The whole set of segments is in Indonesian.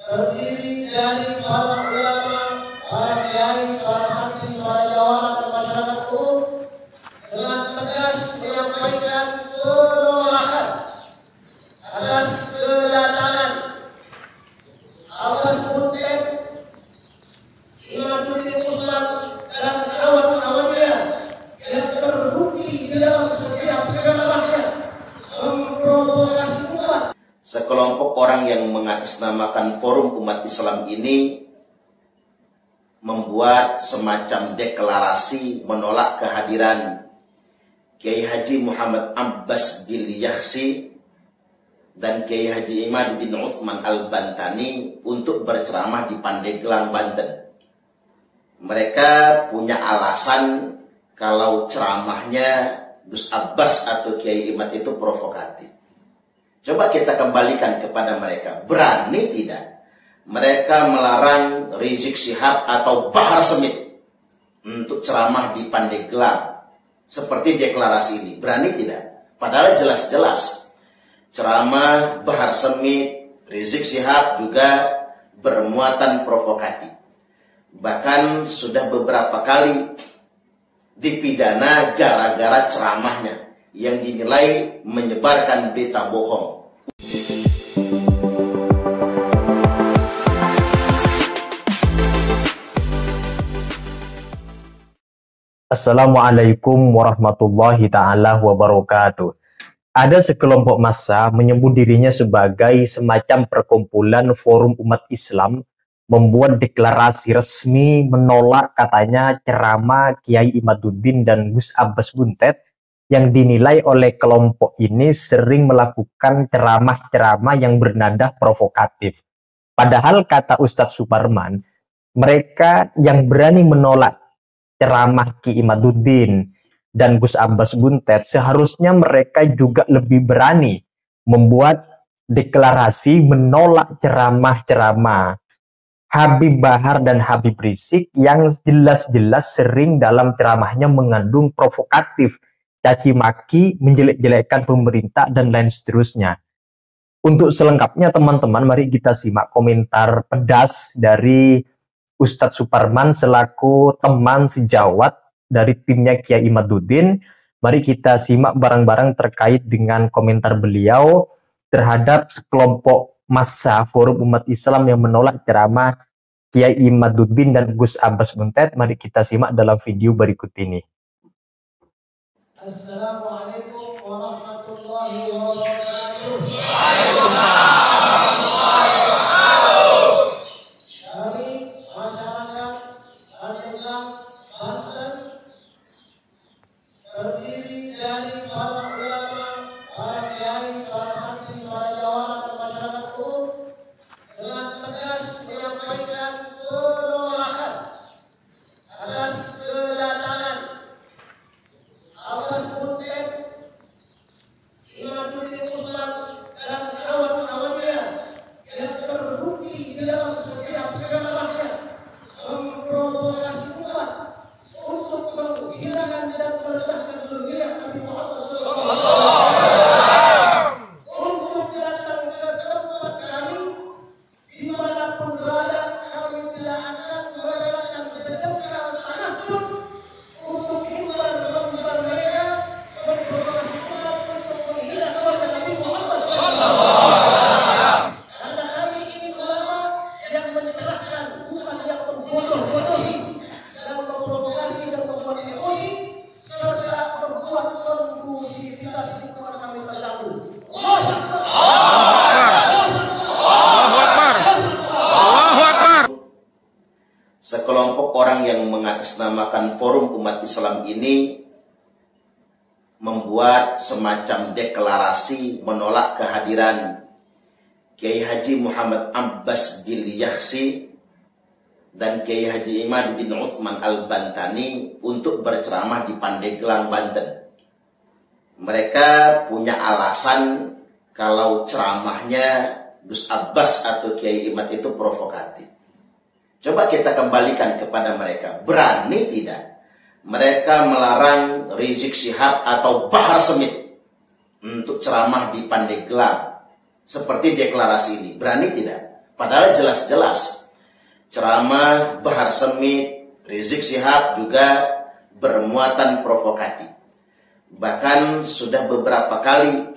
terdiri dari para ulama, para kiai, para santri, para jawara dan masyarakat umum dengan tegas menyampaikan penolakan atas kedatangan Abbas Buntet, Imaduddin Usman dan kawan-kawannya yang terbukti di dalam setiap ceramahnya memprovokasi umat. Sekelompok orang yang mengatasnamakan Forum Umat Islam ini membuat semacam deklarasi menolak kehadiran Kiai Haji Muhammad Abbas bin Yakhsi dan Kiai Haji Imaduddin Utsman Al-Bantani untuk berceramah di Pandeglang, Banten. Mereka punya alasan kalau ceramahnya Gus Abbas atau Kiai Imad itu provokatif. Coba kita kembalikan kepada mereka. Berani tidak mereka melarang Rizik Syihab atau Bahar Smith untuk ceramah di Pandeglang seperti deklarasi ini? Berani tidak? Padahal jelas-jelas ceramah Bahar Smith, Rizik Syihab juga bermuatan provokatif. Bahkan sudah beberapa kali dipidana gara-gara ceramahnya yang dinilai menyebarkan berita bohong. Assalamualaikum warahmatullahi ta'ala wabarakatuh. Ada sekelompok massa menyebut dirinya sebagai semacam perkumpulan Forum Umat Islam membuat deklarasi resmi menolak katanya ceramah Kiai Imaduddin dan Gus Abbas Buntet yang dinilai oleh kelompok ini sering melakukan ceramah-ceramah yang bernada provokatif. Padahal kata Ustadz Suparman, mereka yang berani menolak ceramah Ki Imaduddin dan Gus Abbas Buntet seharusnya mereka juga lebih berani membuat deklarasi menolak ceramah-ceramah Habib Bahar dan Habib Rizik yang jelas-jelas sering dalam ceramahnya mengandung provokatif, caci maki, menjelek-jelekkan pemerintah dan lain seterusnya. Untuk selengkapnya teman-teman, mari kita simak komentar pedas dari Ustadz Suparman selaku teman sejawat dari timnya Kiai Imaduddin. Mari kita simak bareng-bareng terkait dengan komentar beliau terhadap sekelompok massa Forum Umat Islam yang menolak ceramah Kiai Imaduddin dan Gus Abbas Buntet. Mari kita simak dalam video berikut ini. Assalamualaikum warahmatullahi wabarakatuh. Dari masyarakat Pandeglang, Banten, terdiri dari para ulama, para kiai, para santri, para jawara dan masyarakat umum dengan tegas menyampaikan penolakan atas kedatangan Abbas Buntet, Imaduddin Usman dan kawan-kawannya yang terbukti di dalam setiap ceramahnya memprovokasi umat untuk menghilangkan dan merendahkan zuriat Nabi Muhammad SAW. Untuk datang ke tempat kami dimanapun berada, kami tidak akan merelakan sejengkal tanah pun untuk himbar mereka memprovokasi umat untuk menghina keluarga Nabi Muhammad SAW. Karena kami ini ulama yang mencerahkan, bukan yang membodoh-bodohi dan memprovokasi dan membuat emosi serta membuat kondusivitas lingkungan kami terganggu. Allahu Akbar. Allahu Akbar. Sekelompok orang yang mengatasnamakan Forum Umat Islam ini membuat semacam deklarasi menolak kehadiran Kiai Haji Muhammad Abbas bin Yakhsi dan Kiai Haji Imaduddin Utsman Al-Bantani untuk berceramah di Pandeglang, Banten. Mereka punya alasan kalau ceramahnya Gus Abbas atau Kiai Imad itu provokatif. Coba kita kembalikan kepada mereka. Berani tidak mereka melarang Rizik Syihab atau Bahar Smith untuk ceramah di Pandeglang seperti deklarasi ini? Berani tidak? Padahal jelas-jelas ceramah Bahar Smith, Rizik Syihab juga bermuatan provokatif. Bahkan sudah beberapa kali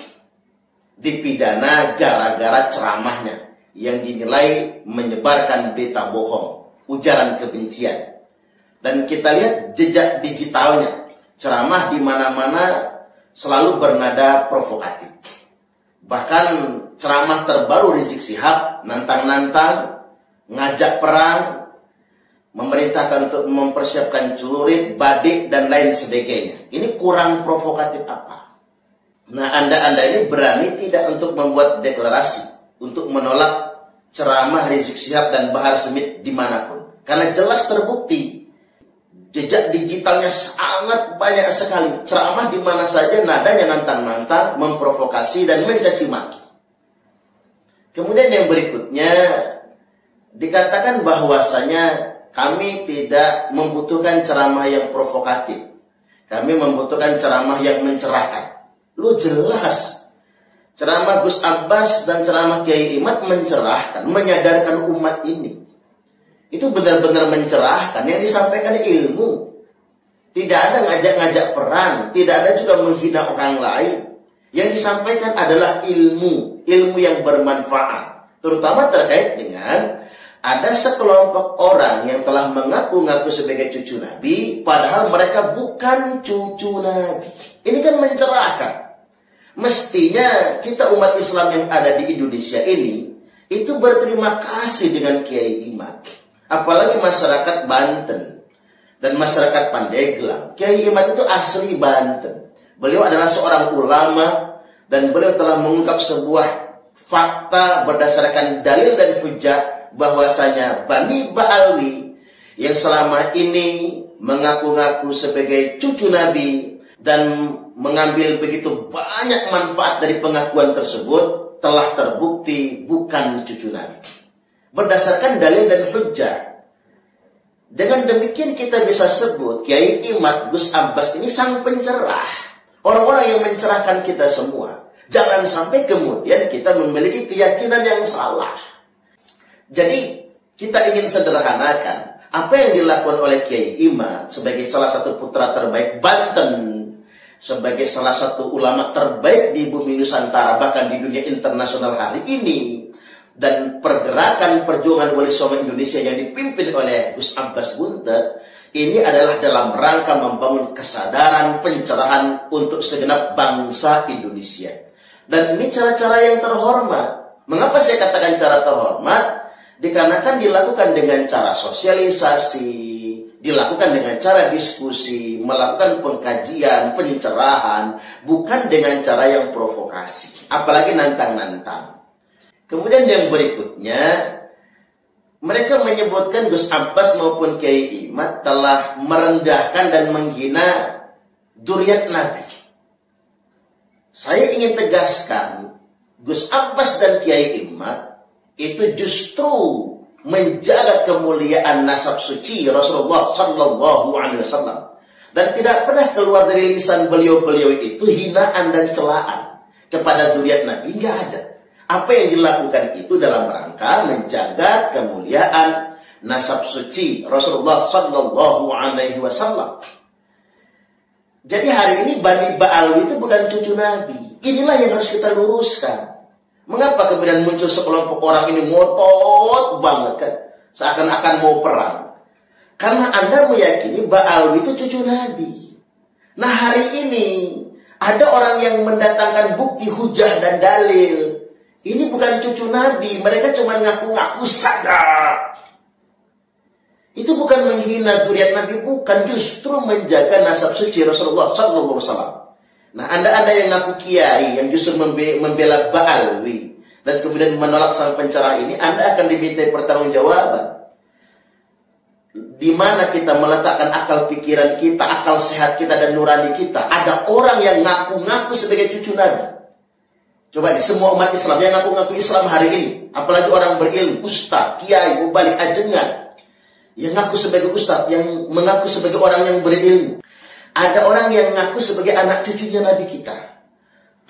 dipidana gara-gara ceramahnya yang dinilai menyebarkan berita bohong, ujaran kebencian. Dan kita lihat jejak digitalnya, ceramah di mana-mana selalu bernada provokatif. Bahkan ceramah terbaru Rizik Syihab nantang-nantang, ngajak perang, memerintahkan untuk mempersiapkan celurit, badik, dan lain sebagainya. Ini kurang provokatif apa? Nah, Anda ini berani tidak untuk membuat deklarasi untuk menolak ceramah Rizik Syihab dan Bahar Smith dimanapun? Karena jelas terbukti jejak digitalnya sangat banyak sekali. Ceramah di mana saja nadanya nantang-nantang, memprovokasi, dan mencaci maki. Kemudian yang berikutnya dikatakan bahwasanya kami tidak membutuhkan ceramah yang provokatif. Kami membutuhkan ceramah yang mencerahkan. Lu jelas ceramah Gus Abbas dan ceramah Kiai Imad mencerahkan, menyadarkan umat ini. Itu benar-benar mencerahkan. Yang disampaikan ilmu. Tidak ada ngajak-ngajak perang. Tidak ada juga menghina orang lain. Yang disampaikan adalah ilmu. Ilmu yang bermanfaat. Terutama terkait dengan ada sekelompok orang yang telah mengaku-ngaku sebagai cucu Nabi, padahal mereka bukan cucu Nabi. Ini kan mencerahkan. Mestinya kita umat Islam yang ada di Indonesia ini, itu berterima kasih dengan Kiai Imad. Apalagi masyarakat Banten dan masyarakat Pandeglang. Kiai Imad itu asli Banten. Beliau adalah seorang ulama dan beliau telah mengungkap sebuah fakta berdasarkan dalil dan hujjah bahwasanya Bani Ba'alwi yang selama ini mengaku-ngaku sebagai cucu Nabi dan mengambil begitu banyak manfaat dari pengakuan tersebut telah terbukti bukan cucu Nabi. Berdasarkan dalil dan hujjah. Dengan demikian kita bisa sebut Kiai Imad Gus Abbas ini sang pencerah. Orang-orang yang mencerahkan kita semua. Jangan sampai kemudian kita memiliki keyakinan yang salah. Jadi kita ingin sederhanakan apa yang dilakukan oleh Kiai Imad sebagai salah satu putra terbaik Banten, sebagai salah satu ulama terbaik di bumi Nusantara, bahkan di dunia internasional hari ini, dan pergerakan perjuangan Wali Songo Indonesia yang dipimpin oleh Gus Abbas Buntet, ini adalah dalam rangka membangun kesadaran pencerahan untuk segenap bangsa Indonesia. Dan ini cara-cara yang terhormat. Mengapa saya katakan cara terhormat? Dikarenakan dilakukan dengan cara sosialisasi, dilakukan dengan cara diskusi, melakukan pengkajian, pencerahan, bukan dengan cara yang provokasi, apalagi nantang-nantang. Kemudian yang berikutnya, mereka menyebutkan Gus Abbas maupun Kiai Imad telah merendahkan dan menghina dzurriyyat Nabi. Saya ingin tegaskan, Gus Abbas dan Kiai Imad itu justru menjaga kemuliaan nasab suci Rasulullah Sallallahu Alaihi Wasallam, dan tidak pernah keluar dari lisan beliau-beliau itu hinaan dan celaan kepada dzurriyyat Nabi. Nggak ada. Apa yang dilakukan itu dalam rangka menjaga kemuliaan nasab suci Rasulullah Sallallahu Alaihi Wasallam. Jadi hari ini Bani Ba'alwi itu bukan cucu Nabi. Inilah yang harus kita luruskan. Mengapa kemudian muncul sekelompok orang ini ngotot banget kan? Seakan-akan mau perang. Karena Anda meyakini Ba'alwi itu cucu Nabi. Nah hari ini ada orang yang mendatangkan bukti hujah dan dalil. Ini bukan cucu Nabi. Mereka cuma ngaku-ngaku saja. Itu bukan menghina dzurriyyat Nabi. Bukan, justru menjaga nasab suci Rasulullah SAW. Nah, Anda yang ngaku kiai, yang justru membela Ba'alwi, dan kemudian menolak sang pencerah ini, Anda akan dimintai pertanggungjawaban. Di mana kita meletakkan akal pikiran kita, akal sehat kita, dan nurani kita? Ada orang yang ngaku-ngaku sebagai cucu Nabi. Coba nih, semua umat Islam yang ngaku-ngaku Islam hari ini, apalagi orang berilmu, ustaz, kiai, mubalik, ajengan, yang ngaku sebagai ustaz, yang mengaku sebagai orang yang berilmu. Ada orang yang ngaku sebagai anak cucunya Nabi kita.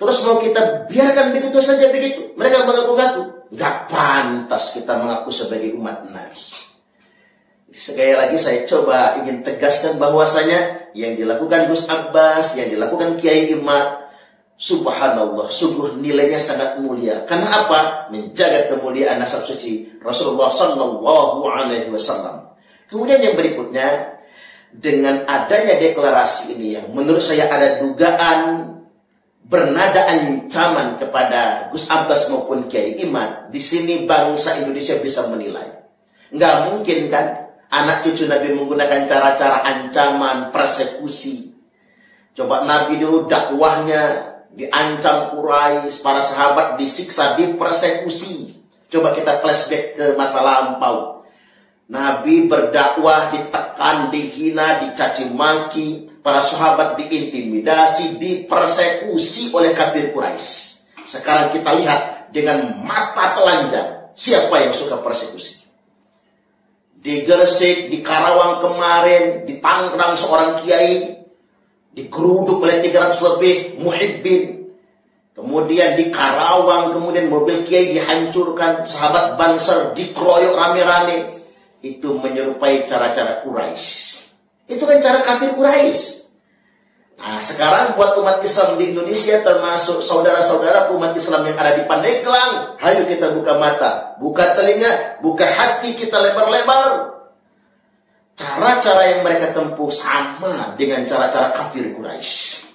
Terus mau kita biarkan begitu saja begitu. Mereka mengaku-ngaku. nggak pantas kita mengaku sebagai umat Nabi. Sekali lagi saya coba ingin tegaskan bahwasanya yang dilakukan Gus Abbas, yang dilakukan Kiai Imad, subhanallah, sungguh nilainya sangat mulia. Karena apa? Menjaga kemuliaan nasab suci Rasulullah Sallallahu Alaihi Wasallam. Kemudian yang berikutnya, dengan adanya deklarasi ini yang menurut saya ada dugaan bernada ancaman kepada Gus Abbas maupun Kiai Imad, di sini bangsa Indonesia bisa menilai. Nggak mungkin kan anak cucu Nabi menggunakan cara-cara ancaman, persekusi. Coba Nabi dulu dakwahnya diancam Quraisy, para sahabat disiksa, dipersekusi. Coba kita flashback ke masa lampau. Nabi berdakwah ditekan, dihina, dicaci maki, para sahabat diintimidasi, dipersekusi oleh kafir Quraisy. Sekarang kita lihat dengan mata telanjang siapa yang suka persekusi. Di Gresik, di Karawang kemarin, di Tangerang seorang kiai digeruduk oleh 300 lebih muhibbin. Kemudian di Karawang, kemudian mobil kiai dihancurkan, sahabat Banser dikeroyok rame-rame. Itu menyerupai cara-cara Quraisy. Itu kan cara kafir Quraisy. Nah, sekarang buat umat Islam di Indonesia, termasuk saudara-saudara umat Islam yang ada di Pandeglang, ayo kita buka mata, buka telinga, buka hati kita lebar-lebar. Cara-cara yang mereka tempuh sama dengan cara-cara kafir Quraisy.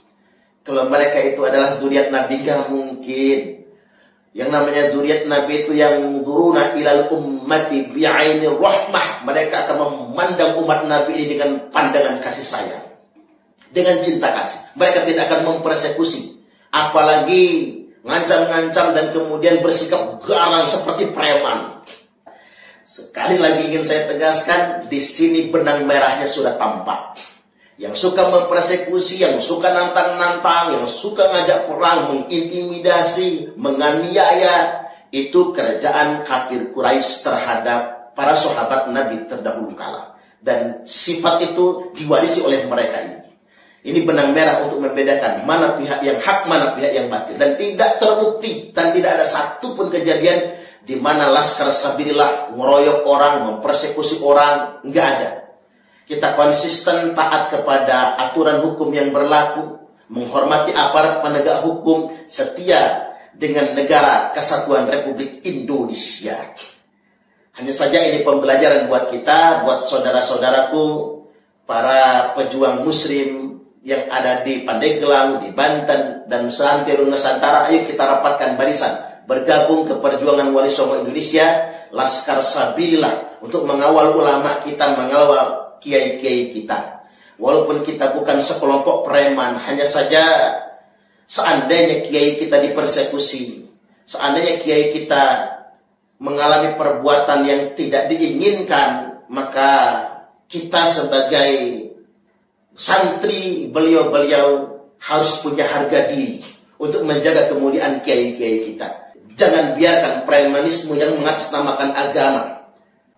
Kalau mereka itu adalah zuriat Nabi, gak mungkin. Yang namanya zuriat Nabi itu yang duruna ilal ummati bi'aini rahmah. Mereka akan memandang umat Nabi ini dengan pandangan kasih sayang, dengan cinta kasih. Mereka tidak akan mempersekusi, apalagi ngancam-ngancam dan kemudian bersikap garang seperti preman. Sekali lagi ingin saya tegaskan, di sini benang merahnya sudah tampak. Yang suka mempersekusi, yang suka nantang-nantang, yang suka ngajak perang, mengintimidasi, menganiaya, itu kerajaan kafir Quraisy terhadap para sahabat Nabi terdahulu kala. Dan sifat itu diwarisi oleh mereka ini. Ini benang merah untuk membedakan mana pihak yang hak, mana pihak yang batil. Dan tidak terbukti, dan tidak ada satupun kejadian di mana Laskar Sabilillah ngeroyok orang, mempersekusi orang, nggak ada. Kita konsisten taat kepada aturan hukum yang berlaku, menghormati aparat penegak hukum, setia dengan negara Kesatuan Republik Indonesia. Hanya saja ini pembelajaran buat kita, buat saudara-saudaraku, para pejuang muslim yang ada di Pandeglang, di Banten, dan seantero Nusantara. Ayo kita rapatkan barisan, bergabung ke perjuangan Wali Songo Indonesia, Laskar Sabilillah, untuk mengawal ulama kita, mengawal kiai-kiai kita. Walaupun kita bukan sekelompok preman, hanya saja seandainya kiai kita dipersekusi, seandainya kiai kita mengalami perbuatan yang tidak diinginkan, maka kita sebagai santri beliau-beliau harus punya harga diri untuk menjaga kemuliaan kiai-kiai kita. Jangan biarkan premanisme yang mengatasnamakan agama,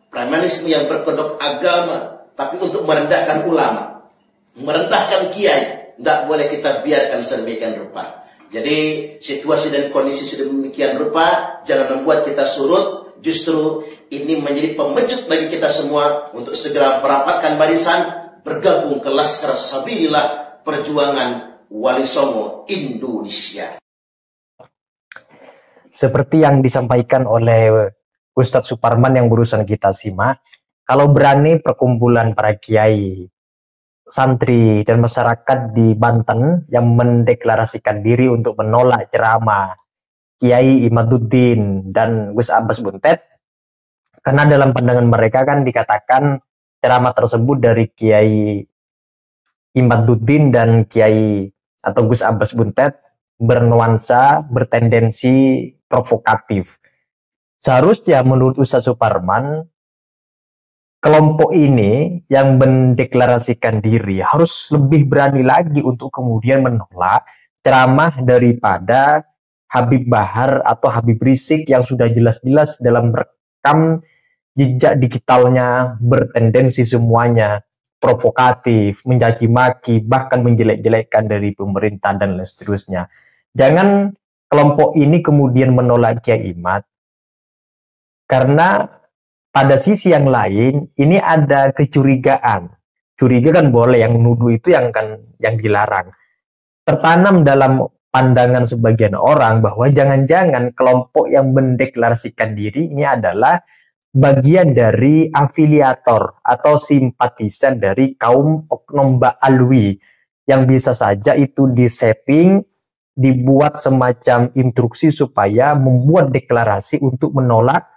premanisme yang berkedok agama, tapi untuk merendahkan ulama, merendahkan kiai, tidak boleh kita biarkan sedemikian rupa. Jadi situasi dan kondisi sedemikian rupa jangan membuat kita surut. Justru ini menjadi pemecut bagi kita semua untuk segera merapatkan barisan, bergabung ke Laskar Sabilillah, perjuangan Wali Songo Indonesia. Seperti yang disampaikan oleh Ustadz Suparman yang barusan kita simak, kalau berani perkumpulan para kiai, santri, dan masyarakat di Banten yang mendeklarasikan diri untuk menolak ceramah Kiai Imaduddin dan Gus Abbas Buntet, karena dalam pandangan mereka kan dikatakan ceramah tersebut dari Kiai Imaduddin dan Kiai atau Gus Abbas Buntet bernuansa, bertendensi provokatif. Seharusnya menurut Ustadz Suparman, kelompok ini yang mendeklarasikan diri harus lebih berani lagi untuk kemudian menolak ceramah daripada Habib Bahar atau Habib Rizik yang sudah jelas-jelas dalam rekam jejak digitalnya bertendensi semuanya provokatif, mencaci maki, bahkan menjelek-jelekkan dari pemerintah dan lain seterusnya. Jangan kelompok ini kemudian menolak Kiai Imad Karena pada sisi yang lain ini ada kecurigaan. Curiga kan boleh, yang nuduh itu yang dilarang. Tertanam dalam pandangan sebagian orang bahwa jangan-jangan kelompok yang mendeklarasikan diri ini adalah bagian dari afiliator atau simpatisan dari kaum Oknum Ba'alwi, yang bisa saja itu disetting, dibuat semacam instruksi supaya membuat deklarasi untuk menolak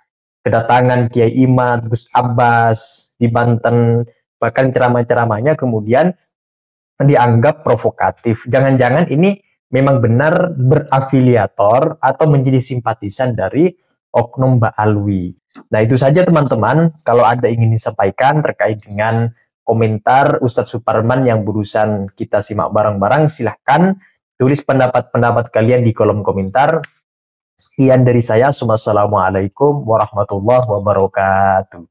kedatangan Kiai Imad, Gus Abbas di Banten, bahkan ceramah-ceramahnya kemudian dianggap provokatif. Jangan-jangan ini memang benar berafiliator atau menjadi simpatisan dari Oknum Ba'alwi. Nah, itu saja teman-teman. Kalau ada ingin disampaikan terkait dengan komentar Ustadz Suparman yang barusan kita simak bareng-bareng, silahkan tulis pendapat-pendapat kalian di kolom komentar. Sekian dari saya. Wassalamualaikum warahmatullahi wabarakatuh.